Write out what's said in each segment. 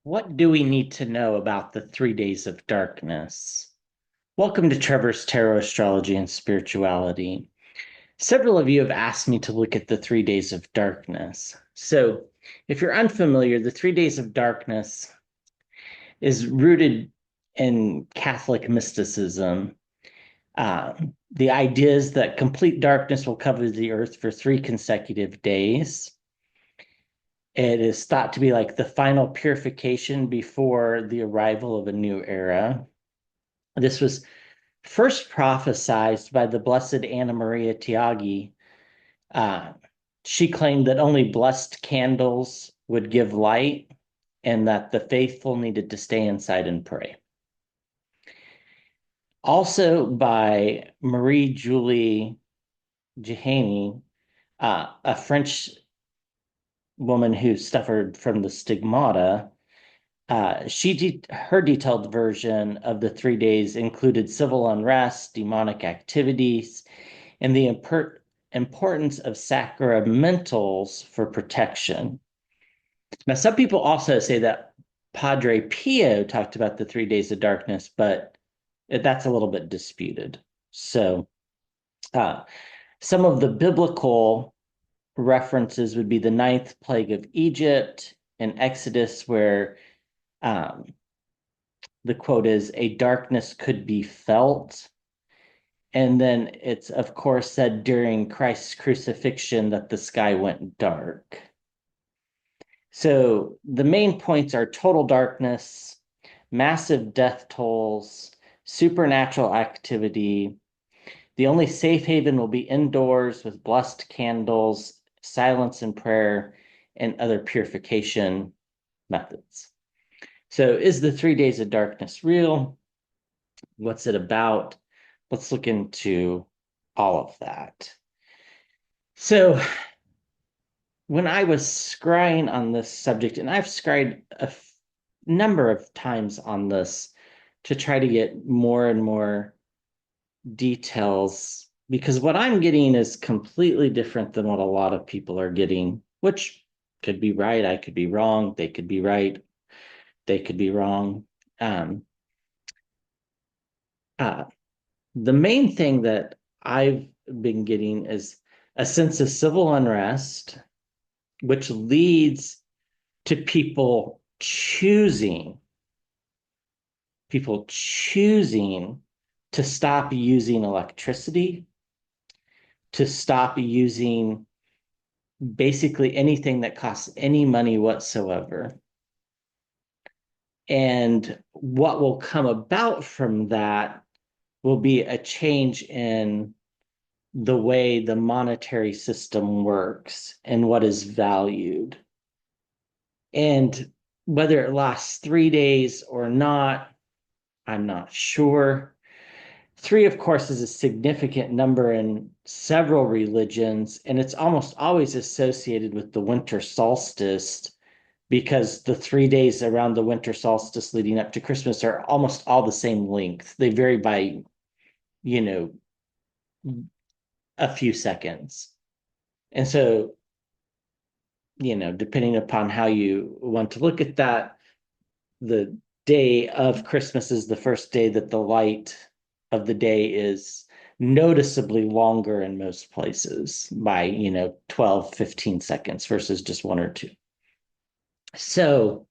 What do we need to know about the 3 days of darkness? Welcome to Trevor's Tarot Astrology and Spirituality. Several of you have asked me to look at the 3 days of darkness. So, if you're unfamiliar, the 3 days of darkness is rooted in Catholic mysticism. The idea is that complete darkness will cover the earth for 3 consecutive days. It is thought to be like the final purification before the arrival of a new era. This was first prophesied by the Blessed Anna Maria Tiagi. Uh, she claimed that only blessed candles would give light and that the faithful needed to stay inside and pray. Also by Marie Julie Jehani, a French woman who suffered from the stigmata. Her detailed version of the 3 days included civil unrest, demonic activities, and the importance of sacramentals for protection. Now, some people also say that Padre Pio talked about the 3 days of darkness, but that's a little bit disputed. So, uh, some of the biblical references would be the ninth plague of Egypt and Exodus, where um, the quote is, a darkness could be felt. And then it's, of course, said during Christ's crucifixion that the sky went dark. So the main points are total darkness, massive death tolls, supernatural activity. The only safe haven will be indoors with blessed candles, silence and prayer, and other purification methods. So, is the 3 days of darkness real? What's it about? Let's look into all of that. So, when I was scrying on this subject, and I've scryed a number of times on this to try to get more and more details, because what I'm getting is completely different than what a lot of people are getting, which could be right. I could be wrong. They could be right. They could be wrong. Um, uh, the main thing that I've been getting is a sense of civil unrest, which leads to people choosing to stop using electricity, to stop using basically anything that costs any money whatsoever. And what will come about from that will be a change in the way the monetary system works and what is valued. And whether it lasts 3 days or not, I'm not sure. Three, of course, is a significant number in several religions, and it's almost always associated with the winter solstice because the 3 days around the winter solstice leading up to Christmas are almost all the same length. They vary by, you know, a few seconds. And so, depending upon how you want to look at that, the day of Christmas is the first day that the light of the day is noticeably longer in most places by, 12, 15 seconds versus just one or two. So,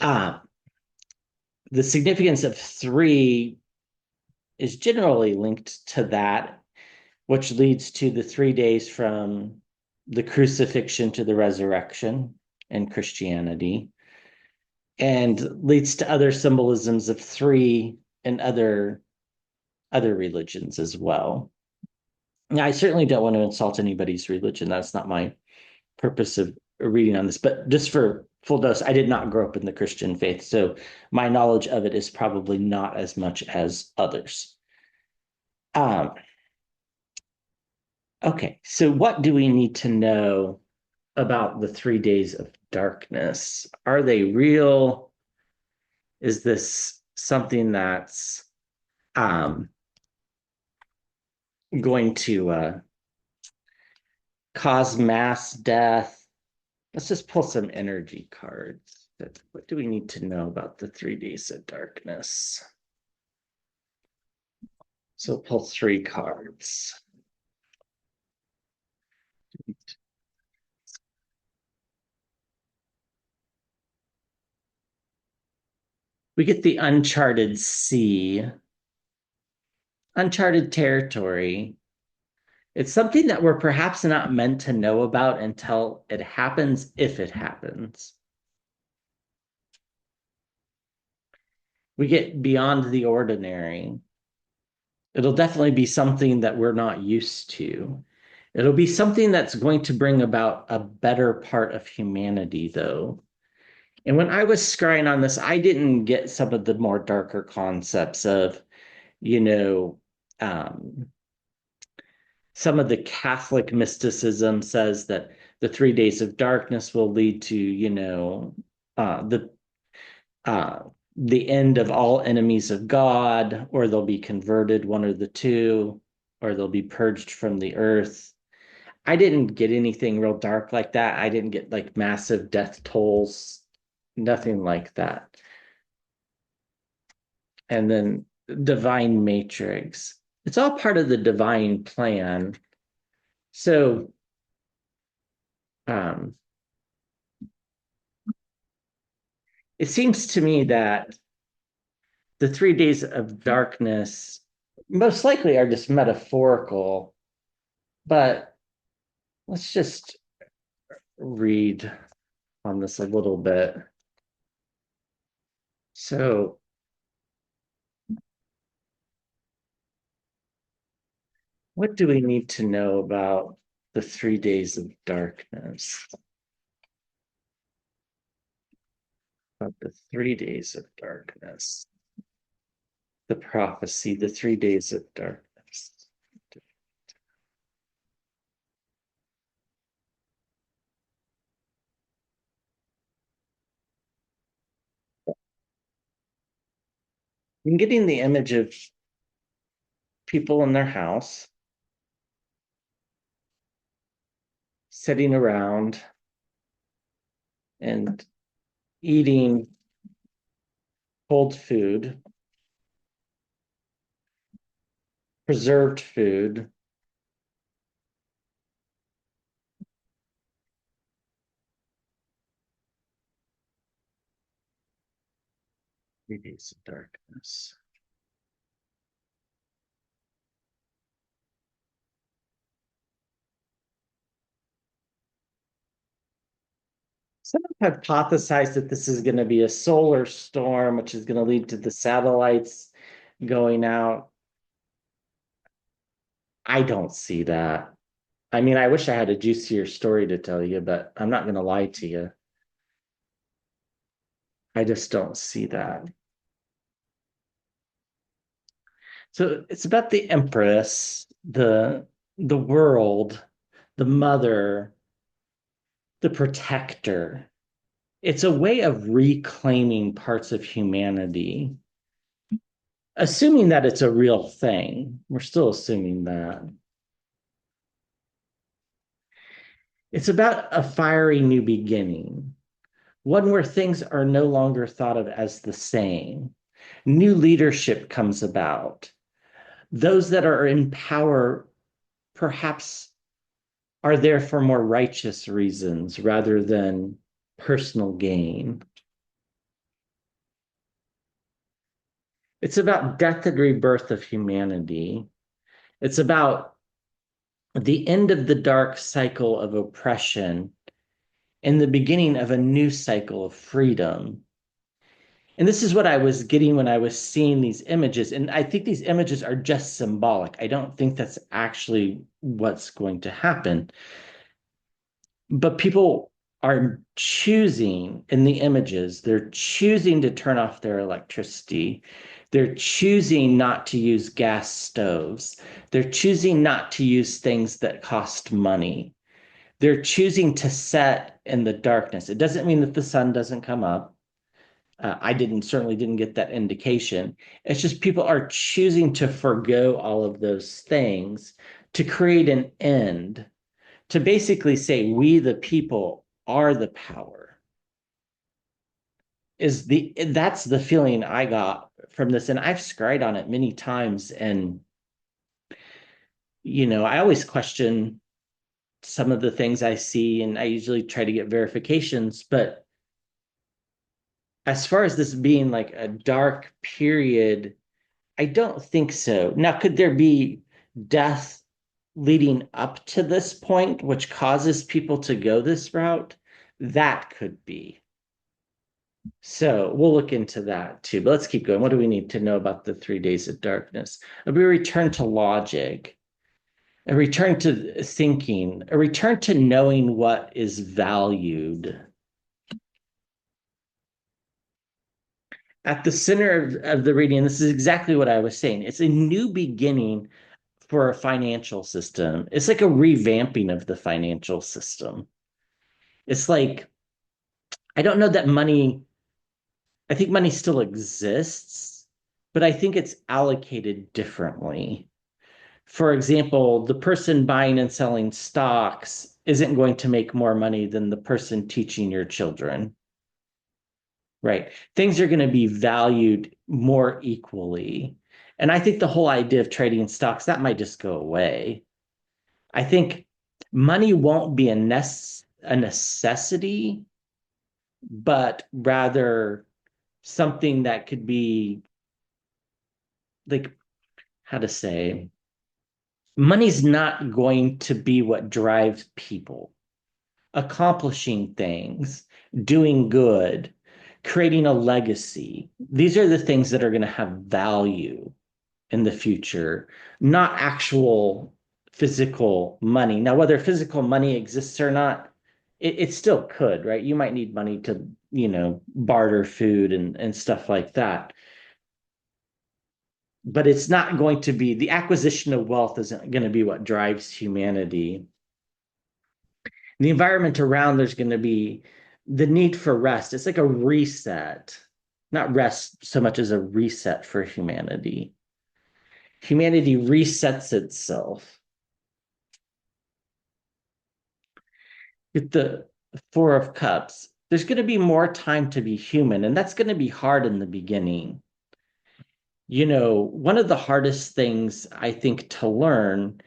uh, the significance of three is generally linked to that, which leads to the 3 days from the crucifixion to the resurrection in Christianity, and leads to other symbolisms of three in other religions as well. Now, I certainly don't want to insult anybody's religion. That's not my purpose of reading on this. But just for full dose, I did not grow up in the Christian faith, so my knowledge of it is probably not as much as others. Um, okay, so what do we need to know about the 3 days of darkness? Are they real? Is this something that's um, going to cause mass death? Let's just pull some energy cards. What do we need to know about the 3 days of darkness? So pull 3 cards. We get the uncharted sea, uncharted territory. It's something that we're perhaps not meant to know about until it happens, if it happens. We get beyond the ordinary. It'll definitely be something that we're not used to. It'll be something that's going to bring about a better part of humanity, though. And when I was scrying on this, I didn't get some of the more darker concepts of, you know, some of the Catholic mysticism says that the 3 days of darkness will lead to, uh, the uh, the end of all enemies of God, or they'll be converted, one or the two, or they'll be purged from the earth. I didn't get anything real dark like that. I didn't get like massive death tolls, nothing like that. And then divine matrix. It's all part of the divine plan. So, um, it seems to me that the 3 days of darkness most likely are just metaphorical, but let's just read on this a little bit. So, what do we need to know about the 3 days of darkness? About the 3 days of darkness. The prophecy, the 3 days of darkness. I'm getting the image of people in their house sitting around and eating cold food, preserved food. Three days of darkness. Some have hypothesized that this is going to be a solar storm, which is going to lead to the satellites going out. I don't see that. I mean, I wish I had a juicier story to tell you, but I'm not going to lie to you. I just don't see that. So it's about the Empress, the world, the mother, the protector. It's a way of reclaiming parts of humanity, assuming that it's a real thing. We're still assuming that. It's about a fiery new beginning, one where things are no longer thought of as the same. New leadership comes about. Those that are in power perhaps are there for more righteous reasons rather than personal gain. It's about death and rebirth of humanity. It's about the end of the dark cycle of oppression and the beginning of a new cycle of freedom. And this is what I was getting when I was seeing these images. And I think these images are just symbolic. I don't think that's actually what's going to happen. But people are choosing in the images, they're choosing to turn off their electricity. They're choosing not to use gas stoves. They're choosing not to use things that cost money. They're choosing to set in the darkness. It doesn't mean that the sun doesn't come up. I certainly didn't get that indication. It's just people are choosing to forgo all of those things to create an end, to basically say, we, the people, are the power. that's the feeling I got from this. And I've scryed on it many times. And, I always question some of the things I see, and I usually try to get verifications. But as far as this being like a dark period, I don't think so. Now, could there be death leading up to this point, which causes people to go this route? That could be. So we'll look into that too. But let's keep going. What do we need to know about the 3 days of darkness? We return to logic, a return to thinking, a return to knowing what is valued. At the center of the reading, this is exactly what I was saying. It's a new beginning for a financial system. It's like a revamping of the financial system. It's like, I don't know that I think money still exists, but I think it's allocated differently. For example, the person buying and selling stocks isn't going to make more money than the person teaching your children, right? Things are going to be valued more equally. And I think the whole idea of trading stocks, that might just go away. I think money won't be a necessity, but rather something that could be like, how to say, money's not going to be what drives people. Accomplishing things, doing good, creating a legacy. These are the things that are going to have value in the future, not actual physical money. Now, whether physical money exists or not, it still could, right? You might need money to, barter food and stuff like that. But it's not going to be the acquisition of wealth isn't going to be what drives humanity. The environment around there's going to be the need for rest. It's like a reset, not rest so much as a reset for humanity. Humanity resets itself. With the Four of Cups, there's going to be more time to be human, and that's going to be hard in the beginning. One of the hardest things I think to learn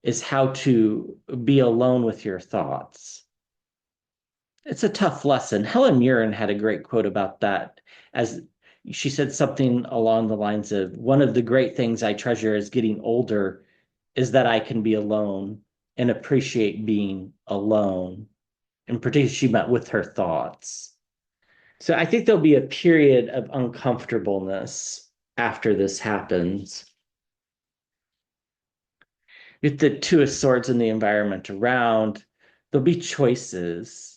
is how to be alone with your thoughts. It's a tough lesson. Helen Mirren had a great quote about that, as she said something along the lines of, one of the great things I treasure as getting older is that I can be alone and appreciate being alone. And particularly she meant with her thoughts. So I think there'll be a period of uncomfortableness after this happens. With the Two of Swords and the environment around, there'll be choices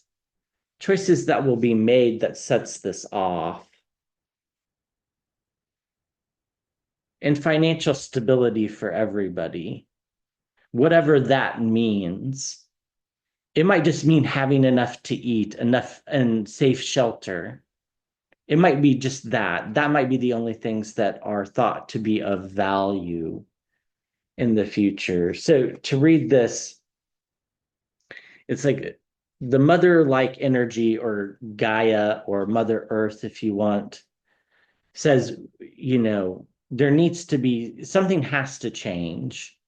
that will be made that sets this off. And financial stability for everybody, whatever that means. It might just mean having enough to eat, enough and safe shelter. It might be just that. That might be the only things that are thought to be of value in the future. So to read this, it's like the mother-like energy, or Gaia, or Mother Earth, if you want, says, there needs to be something has to change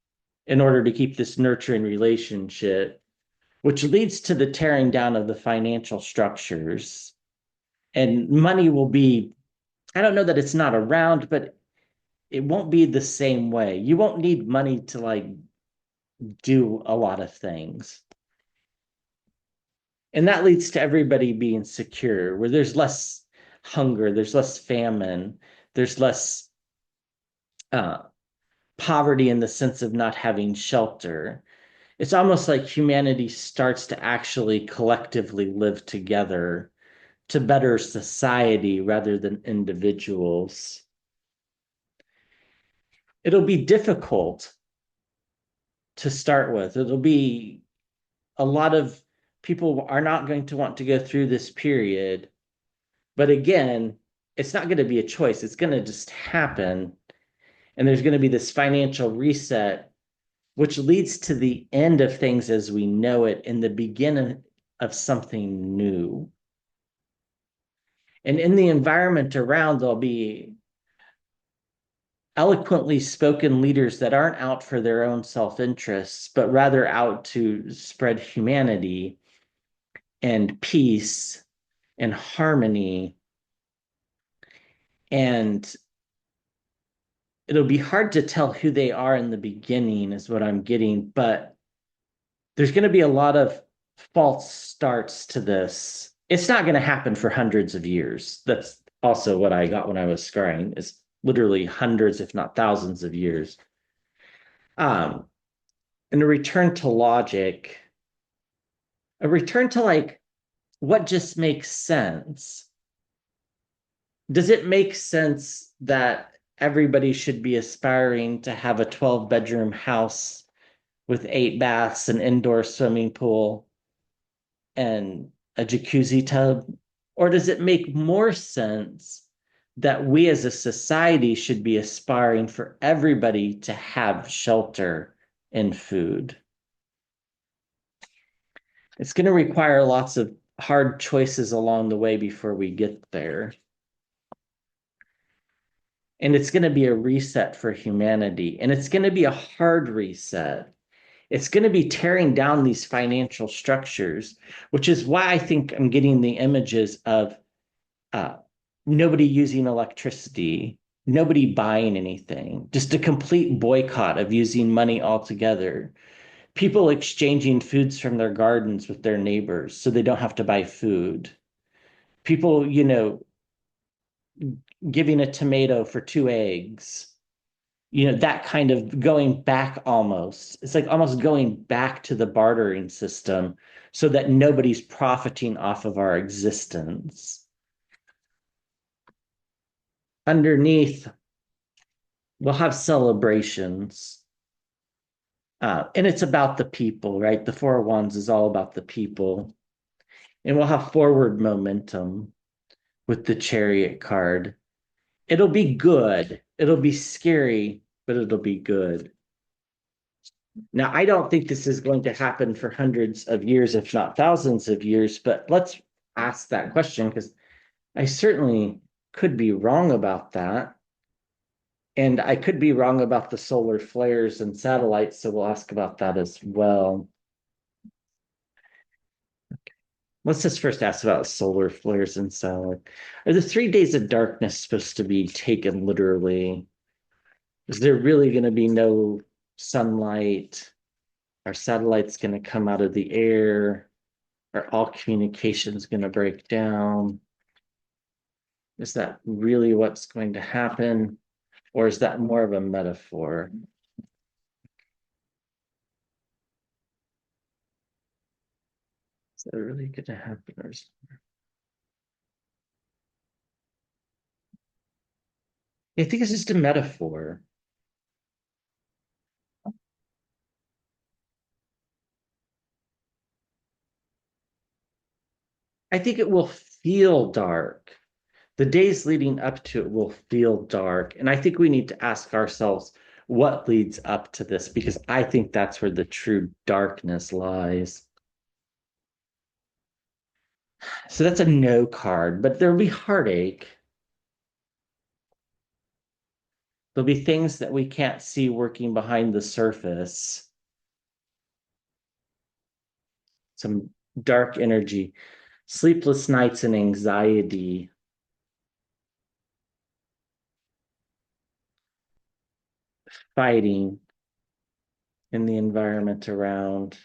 in order to keep this nurturing relationship, which leads to the tearing down of the financial structures. And money will be, I don't know that it's not around, but it won't be the same way. You won't need money to like do a lot of things. And that leads to everybody being secure, where there's less hunger, there's less famine, there's less uh, poverty in the sense of not having shelter. It's almost like humanity starts to actually collectively live together to better society rather than individuals. It'll be difficult to start with. It'll be a lot of people are not going to want to go through this period. But again, it's not going to be a choice. It's going to just happen. And there's going to be this financial reset, which leads to the end of things as we know it and the beginning of something new. And in the environment around, there'll be eloquently spoken leaders that aren't out for their own self-interests, but rather out to spread humanity and peace and harmony. And it'll be hard to tell who they are in the beginning, is what I'm getting, but there's going to be a lot of false starts to this. It's not going to happen for hundreds of years. That's also what I got when I was scrying, is literally hundreds, if not thousands of years. Um, and a return to logic, a return to like what just makes sense. Does it make sense that everybody should be aspiring to have a 12-bedroom house with 8 baths, an indoor swimming pool, and a jacuzzi tub? Or does it make more sense that we as a society should be aspiring for everybody to have shelter and food? It's going to require lots of hard choices along the way before we get there. And it's going to be a reset for humanity. And it's going to be a hard reset. It's going to be tearing down these financial structures, which is why I think I'm getting the images of uh, nobody using electricity, nobody buying anything, just a complete boycott of using money altogether. People exchanging foods from their gardens with their neighbors so they don't have to buy food. People, giving a tomato for 2 eggs, that kind of going back almost. It's like almost going back to the bartering system so that nobody's profiting off of our existence. Underneath, we'll have celebrations. And it's about the people, right? The Four of Wands is all about the people. And we'll have forward momentum with the Chariot card. It'll be good. It'll be scary, but it'll be good. Now, I don't think this is going to happen for hundreds of years, if not thousands of years, but let's ask that question because I certainly could be wrong about that. And I could be wrong about the solar flares and satellites, so we'll ask about that as well. Let's just first ask about solar flares and satellite. Are the 3 days of darkness supposed to be taken literally? Is there really going to be no sunlight? Are satellites going to come out of the air? Are all communications going to break down? Is that really what's going to happen? Or is that more of a metaphor? Is that really going to happen? I think it's just a metaphor. I think it will feel dark. The days leading up to it will feel dark. And I think we need to ask ourselves what leads up to this, because I think that's where the true darkness lies. So that's a no card, but there'll be heartache. There'll be things that we can't see working behind the surface. Some dark energy, sleepless nights and anxiety. Fighting in the environment around.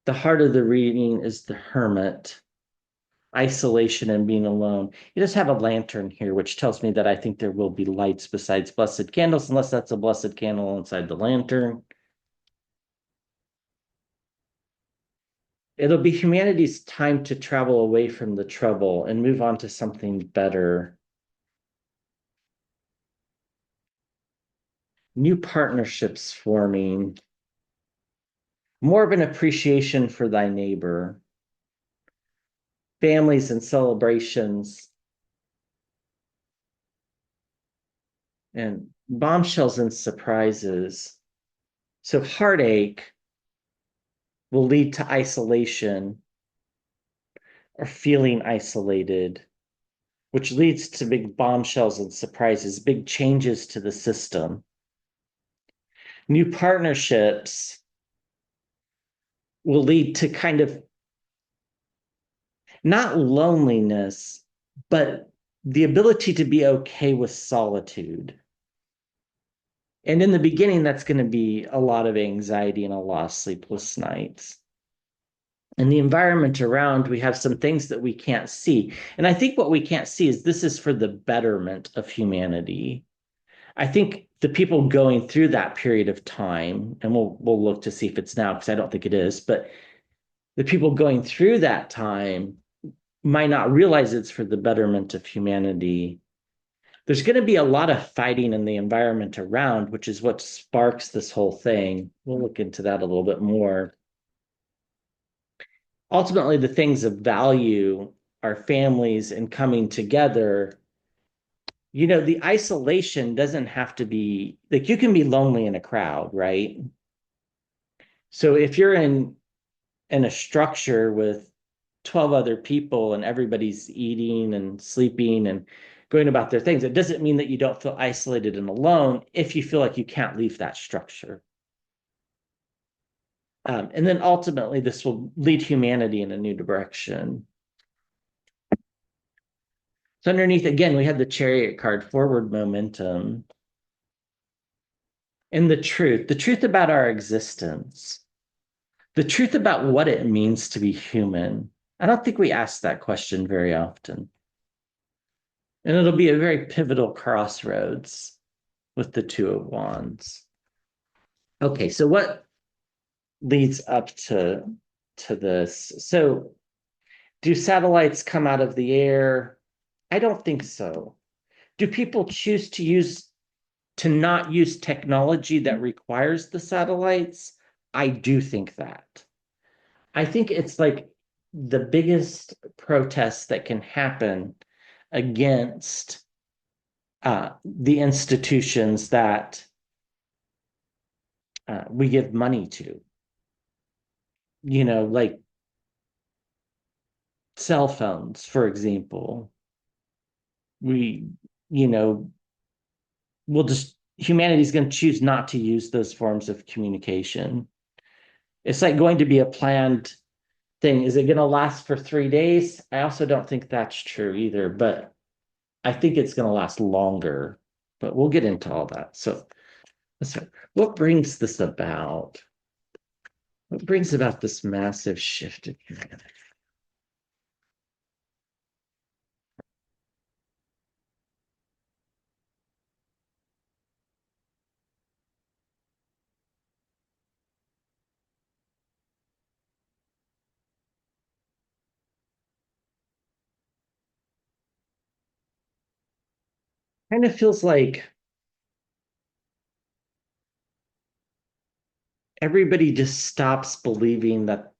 The heart of the reading is the hermit, isolation and being alone. You just have a lantern here, which tells me that I think there will be lights besides blessed candles, unless that's a blessed candle inside the lantern. It'll be humanity's time to travel away from the trouble and move on to something better. New partnerships forming, more of an appreciation for thy neighbor, families and celebrations, and bombshells and surprises. So heartache will lead to isolation. or feeling isolated, which leads to big bombshells and surprises, big changes to the system. New partnerships will lead to kind of not loneliness, but the ability to be okay with solitude. And in the beginning, that's going to be a lot of anxiety and a lot of sleepless nights. In the environment around, we have some things that we can't see. And I think what we can't see is this is for the betterment of humanity. I think the people going through that period of time, and we'll look to see if it's now, because I don't think it is, but the people going through that time might not realize it's for the betterment of humanity. There's going to be a lot of fighting in the environment around, which is what sparks this whole thing. We'll look into that a little bit more. Ultimately, the things of value are families and coming together. The isolation doesn't have to be like you can be lonely in a crowd, right? So if you're in a structure with 12 other people and everybody's eating and sleeping and going about their things, it doesn't mean that you don't feel isolated and alone if you feel like you can't leave that structure. And then ultimately, this will lead humanity in a new direction. So underneath, again, we have the chariot card, forward momentum. And the truth about our existence, the truth about what it means to be human. I don't think we ask that question very often. And it'll be a very pivotal crossroads with the Two of Wands. Okay, so what leads up to this? So do satellites come out of the air? I don't think so. Do people choose to not use technology that requires the satellites? I do think that. I think it's like the biggest protest that can happen against the institutions that we give money to. Like cell phones, for example. We, you know, humanity's going to choose not to use those forms of communication. It's like going to be a planned thing. Is it going to last for 3 days? I also don't think that's true either, but I think it's going to last longer. But we'll get into all that. So, what brings this about? What brings about this massive shift in humanity? Kind of feels like everybody just stops believing that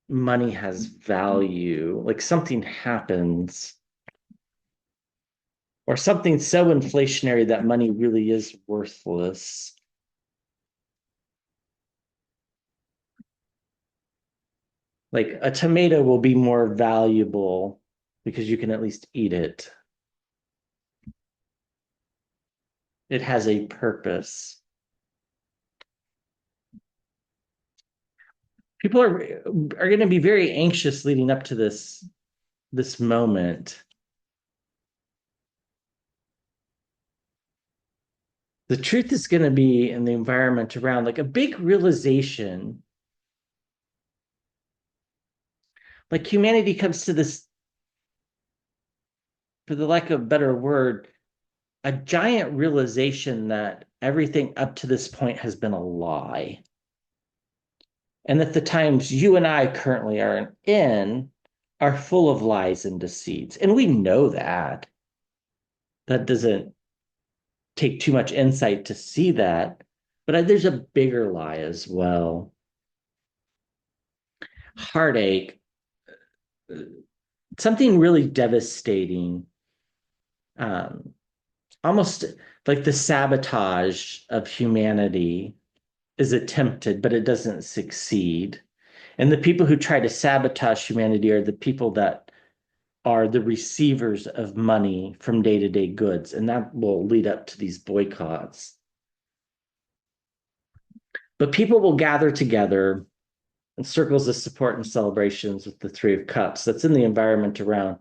money has value. Like something happens, or something so inflationary that money really is worthless. Like a tomato will be more valuable because you can at least eat it. It has a purpose. People are going to be very anxious leading up to this moment. The truth is going to be in the environment around, like a big realization. Like humanity comes to this, for the lack of a better word, a giant realization that everything up to this point has been a lie. And that the times you and I currently are in are full of lies and deceits. And we know that. That doesn't take too much insight to see that. But there's a bigger lie as well. Heartache, something really devastating, um, almost like the sabotage of humanity is attempted, but it doesn't succeed. And the people who try to sabotage humanity are the people that are the receivers of money from day-to-day goods. And that will lead up to these boycotts. But people will gather together in circles of support and celebrations with the Three of Cups. That's in the environment around.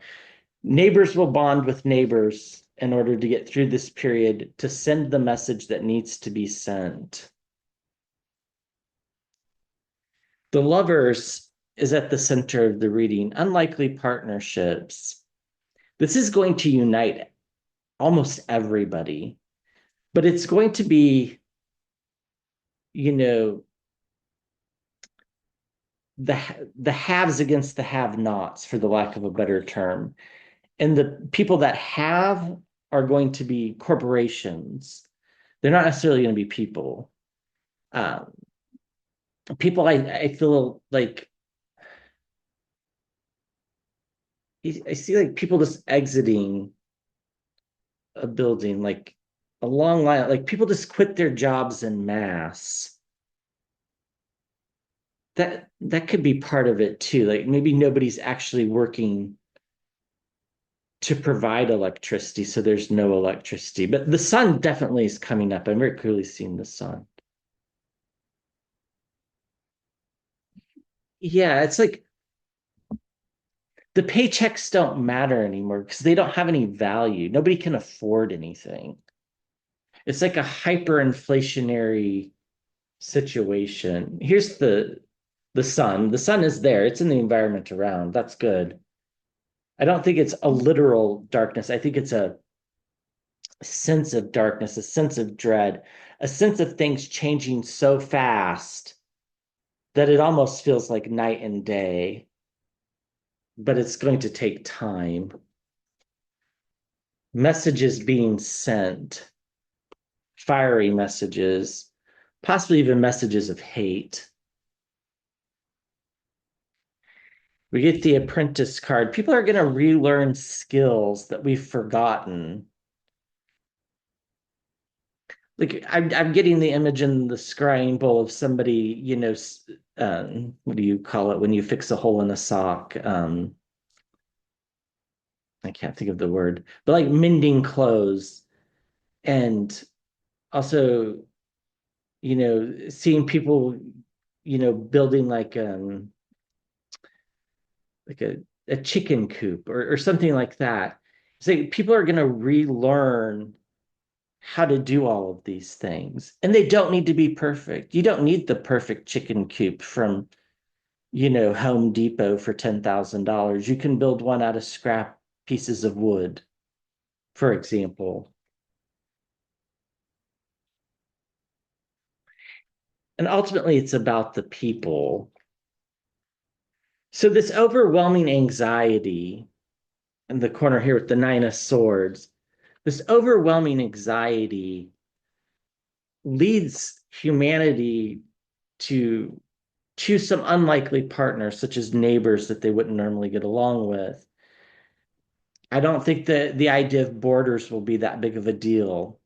Neighbors will bond with neighbors in order to get through this period to send the message that needs to be sent. The Lovers is at the center of the reading. Unlikely partnerships. This is going to unite almost everybody, but it's going to be, you know, the haves against the have-nots, for the lack of a better term. And the people that have are going to be corporations. They're not necessarily going to be people. Um, People, I feel like I see like people just exiting a building, like a long line, like people just quit their jobs en masse. That could be part of it too. Like maybe nobody's actually working to provide electricity, so there's no electricity. But the sun definitely is coming up. I'm very clearly seeing the sun. Yeah, it's like the paychecks don't matter anymore because they don't have any value. Nobody can afford anything. It's like a hyperinflationary situation. Here's the sun. The sun is there. It's in the environment around. That's good. I don't think it's a literal darkness. I think it's a sense of darkness, a sense of dread, a sense of things changing so fast that it almost feels like night and day, but it's going to take time. Messages being sent, fiery messages, possibly even messages of hate. We get the apprentice card. People are going to relearn skills that we've forgotten. Like I'm getting the image in the scrying bowl of somebody, what do you call it when you fix a hole in a sock? I can't think of the word, but like mending clothes, and also, seeing people, building like a chicken coop or something like that. So people are going to relearn how to do all of these things. And they don't need to be perfect. You don't need the perfect chicken coop from, Home Depot for $10,000. You can build one out of scrap pieces of wood, for example. And ultimately, it's about the people. So, this overwhelming anxiety in the corner here with the Nine of Swords, this overwhelming anxiety leads humanity to choose some unlikely partners, such as neighbors that they wouldn't normally get along with. I don't think that the idea of borders will be that big of a deal.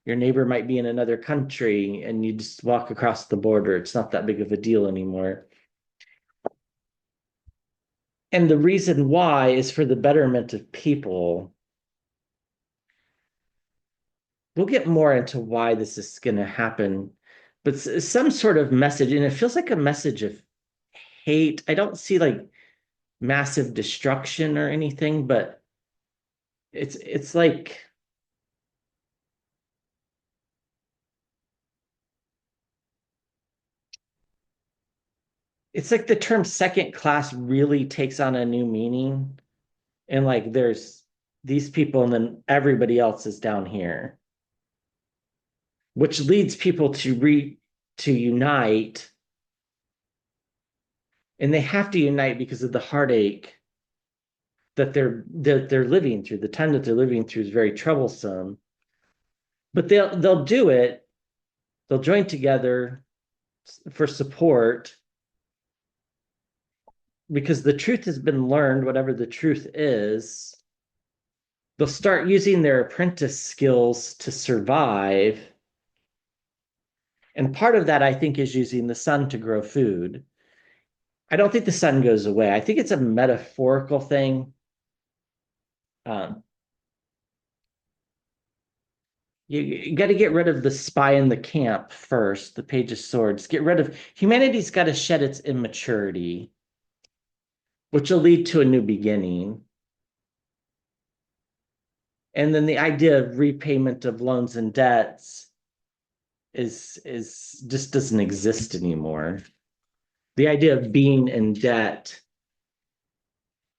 Your neighbor might be in another country and you just walk across the border. It's not that big of a deal anymore. And the reason why is for the betterment of people. We'll get more into why this is going to happen, but some sort of message, and it feels like a message of hate. I don't see like massive destruction or anything, but it's like the term second class really takes on a new meaning. And like there's these people and then everybody else is down here, which leads people to unite. And they have to unite because of the heartache that they're living through. The time that they're living through is very troublesome. But they'll do it. They'll join together for support because the truth has been learned, whatever the truth is. They'll start using their apprentice skills to survive. And part of that, I think, is using the sun to grow food. I don't think the sun goes away. I think it's a metaphorical thing. Um, you got to get rid of the spy in the camp first, the Page of Swords. Get rid of humanity's got to shed its immaturity, which will lead to a new beginning. And then the idea of repayment of loans and debts is just doesn't exist anymore. The idea of being in debt,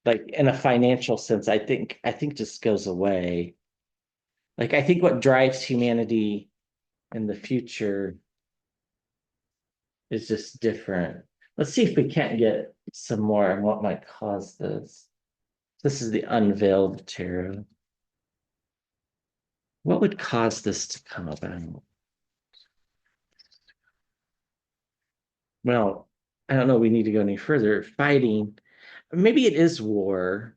like in a financial sense, I think just goes away. Like I think what drives humanity in the future is just different. Let's see if we can't get some more on what might cause this. This is the unveiled tarot. What would cause this to come about? Well, I don't know. We need to go any further. Fighting. Maybe it is war.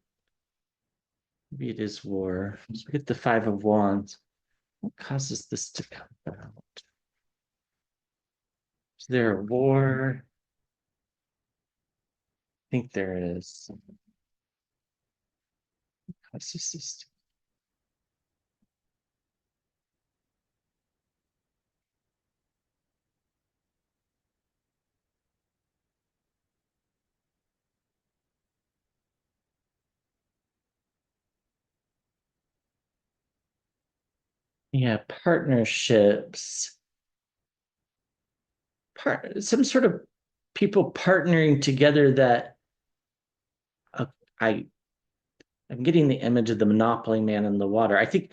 Maybe it is war. Let's look at the Five of Wands. What causes this to come about? Is there a war? I think there is. What causes this to Yeah, partnerships. Some sort of people partnering together that uh, I I'm getting the image of the Monopoly man in the water. I think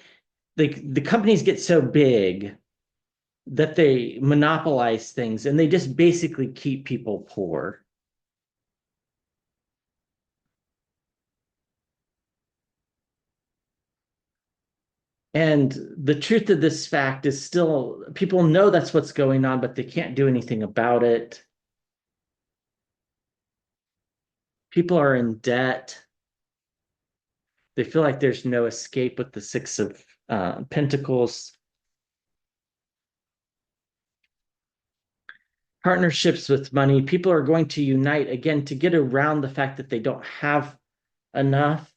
the companies get so big that they monopolize things and they just basically keep people poor. And the truth of this fact is still people know that's what's going on, but they can't do anything about it. People are in debt. They feel like there's no escape with the Six of Pentacles. Partnerships with money. People are going to unite again to get around the fact that they don't have enough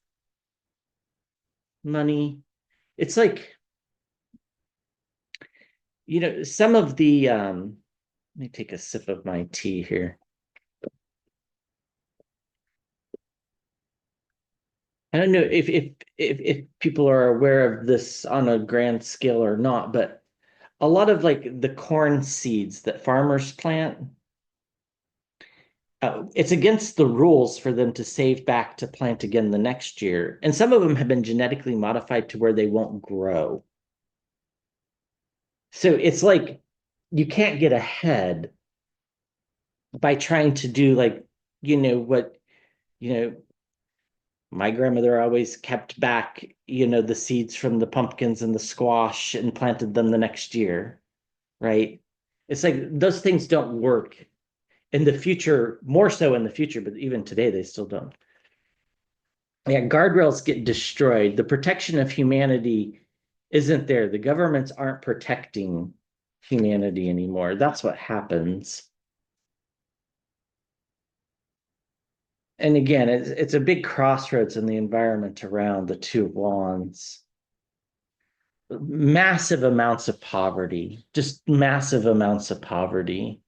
money. It's like, some of the let me take a sip of my tea here. I don't know if people are aware of this on a grand scale or not, but a lot of like the corn seeds that farmers plant, it's against the rules for them to save back to plant again the next year. And some of them have been genetically modified to where they won't grow. So it's like you can't get ahead by trying to do like, what, you know, my grandmother always kept back, the seeds from the pumpkins and the squash and planted them the next year, right? It's like those things don't work in the future, more so in the future, but even today they still don't. Yeah, guardrails get destroyed. The protection of humanity isn't there. The governments aren't protecting humanity anymore. That's what happens. And again, it's a big crossroads in the environment around the Two of Wands. Massive amounts of poverty, just massive amounts of poverty.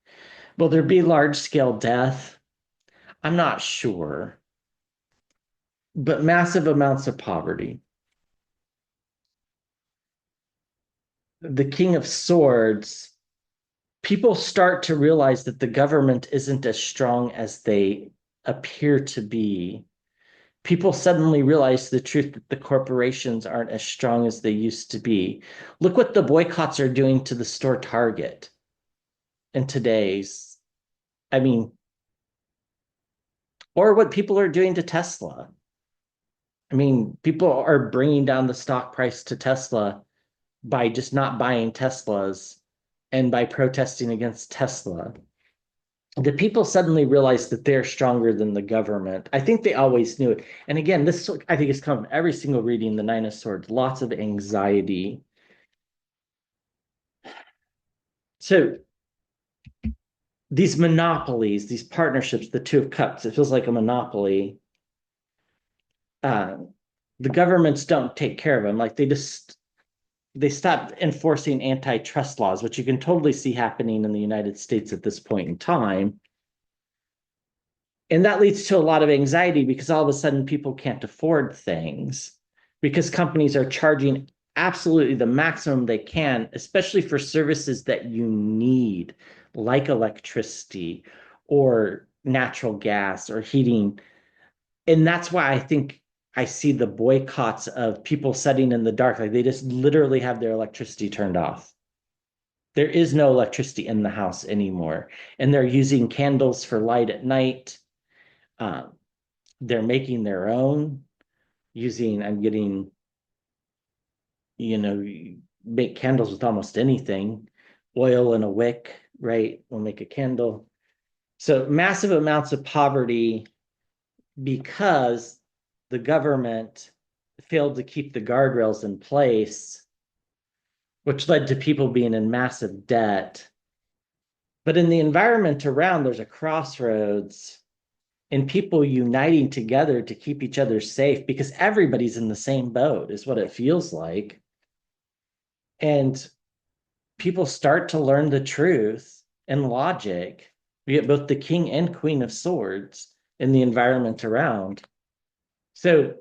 Will there be large scale death? I'm not sure, but massive amounts of poverty. The King of Swords, people start to realize that the government isn't as strong as they appear to be. People suddenly realize the truth that the corporations aren't as strong as they used to be. Look what the boycotts are doing to the store Target in today's, I mean, or what people are doing to Tesla. I mean, people are bringing down the stock price to Tesla by just not buying Teslas and by protesting against Tesla. The people suddenly realize that they're stronger than the government. I think they always knew it. And again, this I think has come from every single reading, the Nine of Swords, lots of anxiety. So these monopolies, these partnerships, the Two of Cups, it feels like a monopoly. Uh, the governments don't take care of them. Like they stopped enforcing antitrust laws, which you can totally see happening in the United States at this point in time. And that leads to a lot of anxiety because all of a sudden people can't afford things because companies are charging absolutely the maximum they can, especially for services that you need, like electricity or natural gas or heating. And that's why I think I see the boycotts of people sitting in the dark. Like they just literally have their electricity turned off. There is no electricity in the house anymore. And they're using candles for light at night. Um, they're making their own using, I'm getting, you make candles with almost anything, oil and a wick, right? We'll make a candle. So massive amounts of poverty because the government failed to keep the guardrails in place, which led to people being in massive debt. But in the environment around, there's a crossroads and people uniting together to keep each other safe because everybody's in the same boat, is what it feels like. And people start to learn the truth and logic. We get both the king and queen of swords in the environment around. So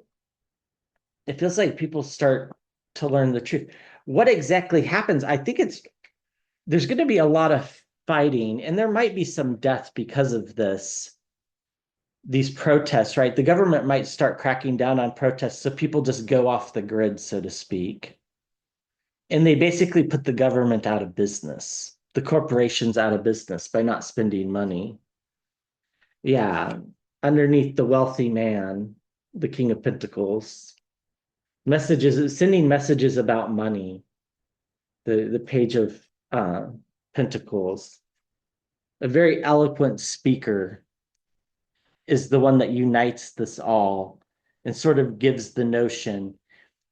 it feels like people start to learn the truth. What exactly happens? I think there's going to be a lot of fighting, and there might be some death because of these protests, right? The government might start cracking down on protests so people just go off the grid, so to speak. And they basically put the government out of business, the corporations out of business by not spending money. Yeah, underneath the wealthy man, the King of Pentacles, messages, sending messages about money, the page of Pentacles, a very eloquent speaker is the one that unites this all and sort of gives the notion.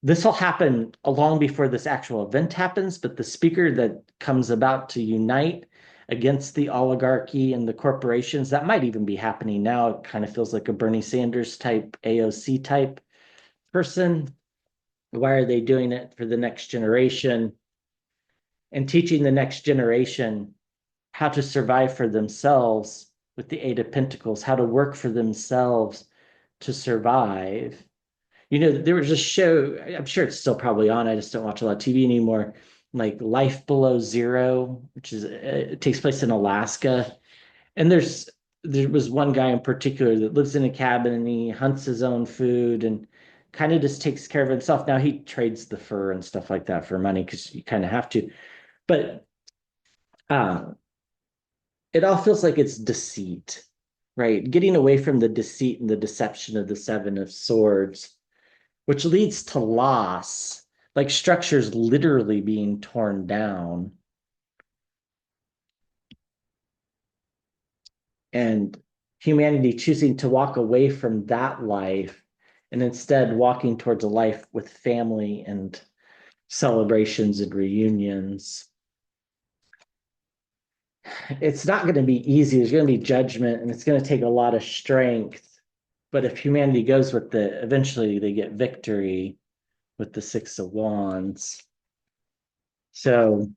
This will happen long before this actual event happens, but the speaker that comes about to unite against the oligarchy and the corporations, that might even be happening now. It kind of feels like a Bernie Sanders type, AOC type person. Why are they doing it for the next generation and teaching the next generation how to survive for themselves with the Eight of Pentacles, how to work for themselves to survive? There was a show, I'm sure it's still probably on. I just don't watch a lot of TV anymore, like Life Below Zero, which it takes place in Alaska. And there was one guy in particular that lives in a cabin and he hunts his own food and kind of just takes care of himself. Now he trades the fur and stuff like that for money because you kind of have to. But uh, it all feels like it's deceit, right? Getting away from the deceit and the deception of the Seven of Swords, which leads to loss, like structures literally being torn down. And humanity choosing to walk away from that life and instead walking towards a life with family and celebrations and reunions. It's not going to be easy. There's going to be judgment and it's going to take a lot of strength. But if humanity goes with eventually they get victory with the Six of Wands. So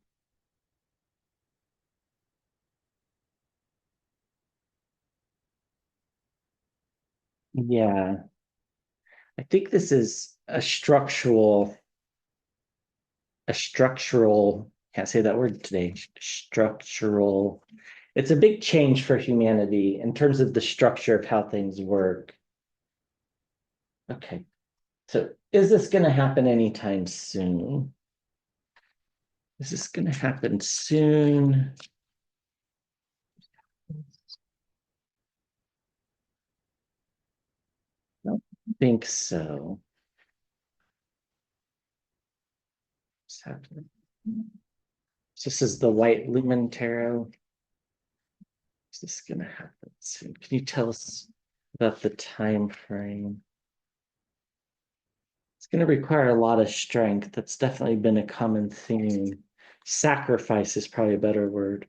yeah, I think this is a structural, can't say that word today, structural. It's a big change for humanity in terms of the structure of how things work. Okay, so is this going to happen anytime soon? Is this going to happen soon? I don't think so. What's happening? So this is the White Lumen Tarot. Is this going to happen soon? Can you tell us about the time frame? It's going to require a lot of strength. That's definitely been a common theme. Sacrifice is probably a better word.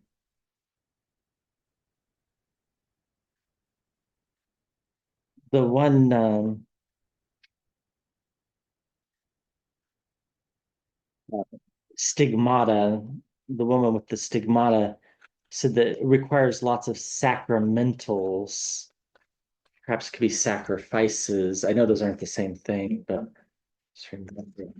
The one stigmata, the woman with the stigmata said that it requires lots of sacramentals. Perhaps it could be sacrifices. I know those aren't the same thing, but just remember.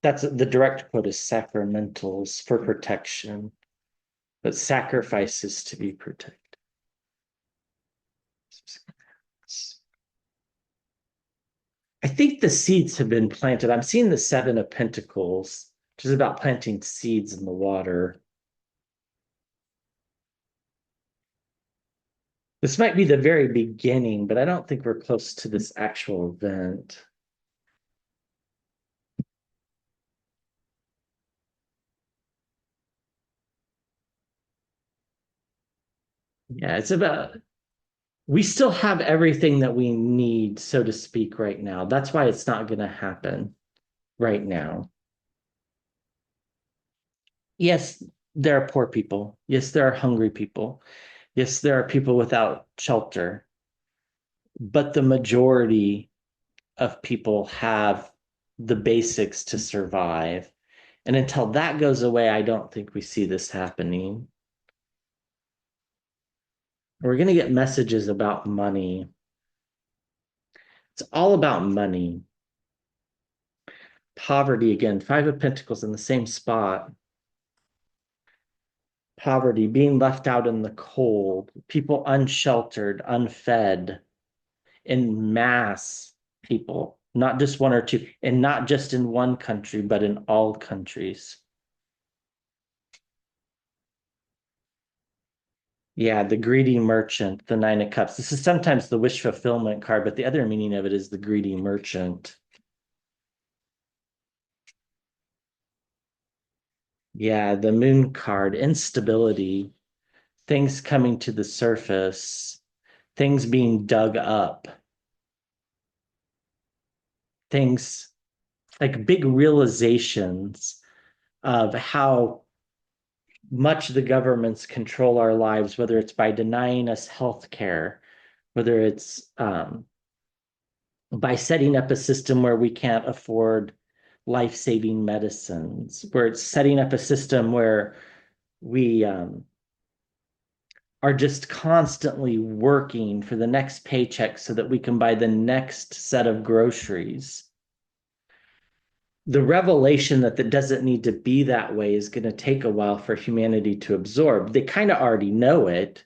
That's the direct quote is sacramentals for protection, but sacrifices to be protected. I think the seeds have been planted. I'm seeing the Seven of Pentacles, which is about planting seeds in the water. This might be the very beginning, but I don't think we're close to this actual event. Yeah, it's about, we still have everything that we need, so to speak, right now. That's why it's not going to happen right now. Yes, there are poor people. Yes, there are hungry people. Yes, there are people without shelter. But the majority of people have the basics to survive. And until that goes away, I don't think we see this happening. We're going to get messages about money. It's all about money. Poverty again, Five of Pentacles in the same spot. Poverty, being left out in the cold, people unsheltered, unfed, in mass people, not just one or two, and not just in one country, but in all countries. Yeah, the greedy merchant, the Nine of Cups. This is sometimes the wish fulfillment card, but the other meaning of it is the greedy merchant. Yeah, the Moon card, instability, things coming to the surface, things being dug up, things like big realizations of how much the governments control our lives, whether it's by denying us health care, whether it's by setting up a system where we can't afford life-saving medicines, where it's setting up a system where we are just constantly working for the next paycheck so that we can buy the next set of groceries. The revelation that that doesn't need to be that way is going to take a while for humanity to absorb. They kind of already know it,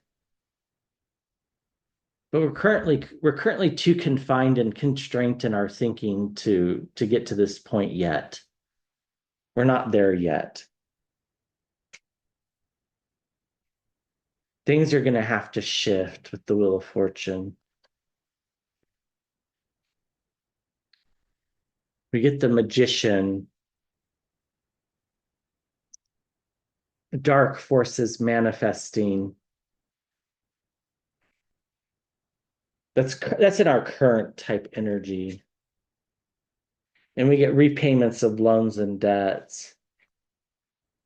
but we're currently too confined and constrained in our thinking to get to this point yet. We're not there yet. Things are going to have to shift with the Wheel of Fortune. We get the Magician, dark forces manifesting. That's in our current type energy. And we get repayments of loans and debts.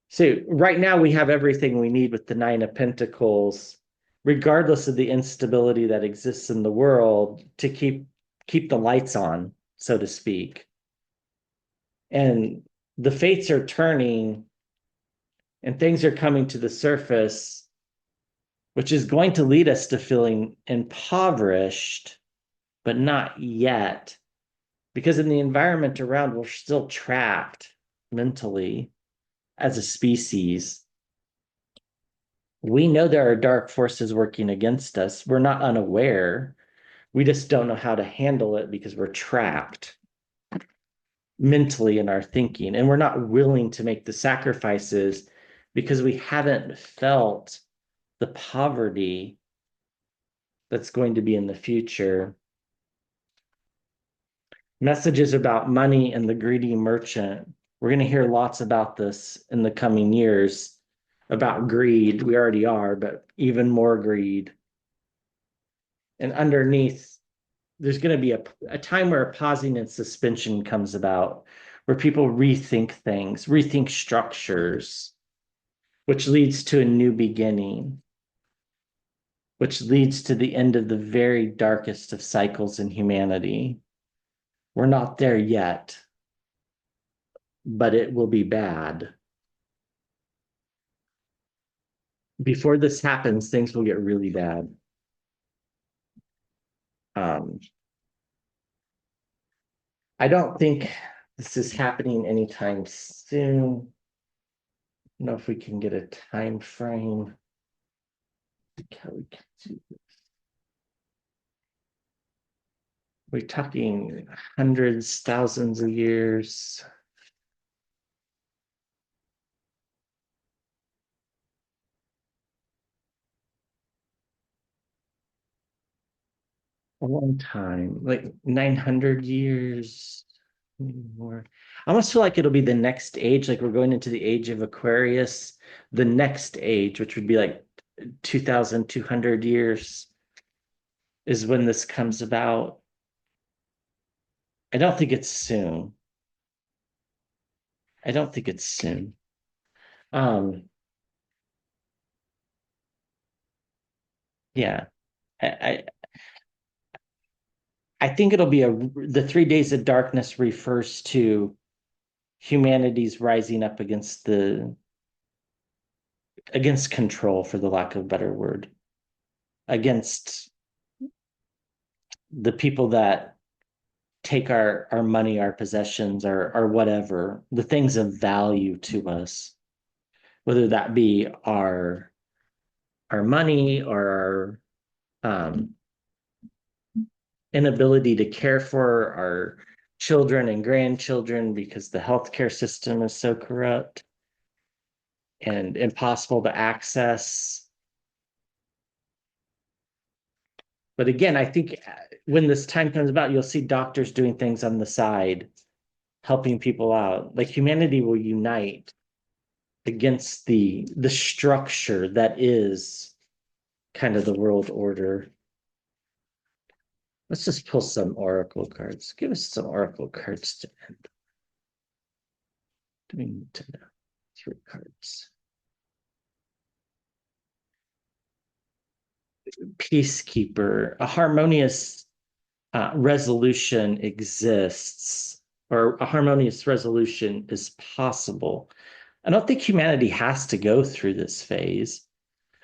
So right now we have everything we need with the Nine of Pentacles, regardless of the instability that exists in the world, to keep the lights on, so to speak. And the fates are turning and things are coming to the surface, which is going to lead us to feeling impoverished, but not yet. Because in the environment around, we're still trapped mentally as a species. We know there are dark forces working against us. We're not unaware. We just don't know how to handle it because we're trapped mentally in our thinking. And we're not willing to make the sacrifices because we haven't felt the poverty that's going to be in the future. Messages about money and the greedy merchant. We're going to hear lots about this in the coming years about greed. We already are, but even more greed. And underneath, there's going to be a time where a pausing and suspension comes about, where people rethink things, rethink structures, which leads to a new beginning. which leads to the end of the very darkest of cycles in humanity. We're not there yet, but it will be bad. Before this happens, things will get really bad. Um, I don't think this is happening anytime soon. I don't know if we can get a time frame. How we can do this. We're talking hundreds, thousands of years. A long time, like 900 years, maybe more. I almost feel like it'll be the next age, like we're going into the age of Aquarius, the next age, which would be like 2,200 years, is when this comes about. I don't think it's soon. I don't think it's soon. Um, yeah, I I think it'll be the 3 days of darkness refers to humanity's rising up against control, for the lack of a better word, against the people that take our money, our possessions, our whatever, the things of value to us, whether that be our money or our inability to care for our children and grandchildren because the healthcare system is so corrupt and impossible to access. But again, I think when this time comes about, you'll see doctors doing things on the side, helping people out. Like humanity will unite against the structure that is kind of the world order. Let's just pull some oracle cards. Give us some oracle cards to end. Do we need to know? 3 cards. Peacekeeper, a harmonious resolution exists, or a harmonious resolution is possible. I don't think humanity has to go through this phase.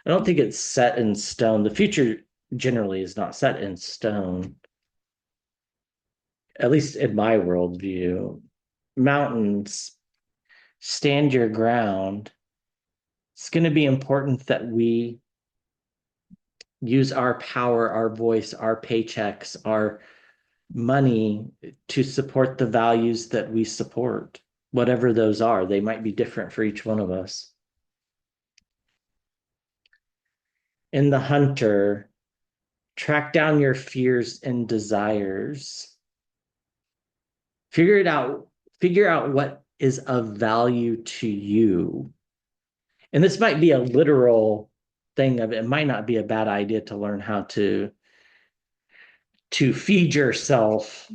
I don't think it's set in stone. The future generally is not set in stone, at least in my worldview. Mountains, stand your ground. It's going to be important that we use our power, our voice, our paychecks, our money to support the values that we support, whatever those are. They might be different for each one of us. In the hunter, track down your fears and desires. Figure out what is of value to you. And this might be a literal thing of it might not be a bad idea to learn how to feed yourself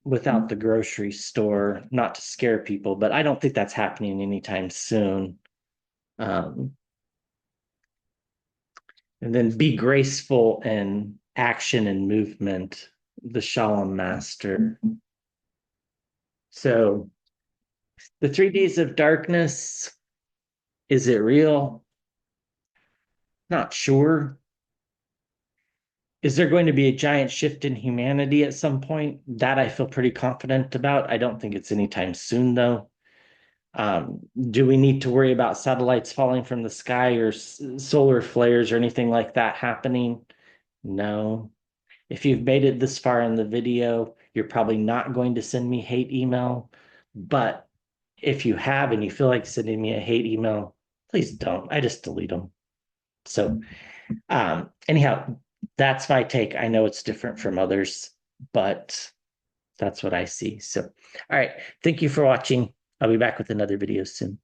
without the grocery store, not to scare people, but I don't think that's happening anytime soon. Um, and then be graceful in action and movement, the Shalom Master. So the 3 days of darkness, is it real? Not sure. Is there going to be a giant shift in humanity at some point? That I feel pretty confident about. I don't think it's anytime soon, though. Do we need to worry about satellites falling from the sky or solar flares or anything like that happening? No. If you've made it this far in the video, you're probably not going to send me hate email. But if you have and you feel like sending me a hate email, please don't. I just delete them. So, anyhow, that's my take. I know it's different from others, but that's what I see. So, all right. Thank you for watching. I'll be back with another video soon.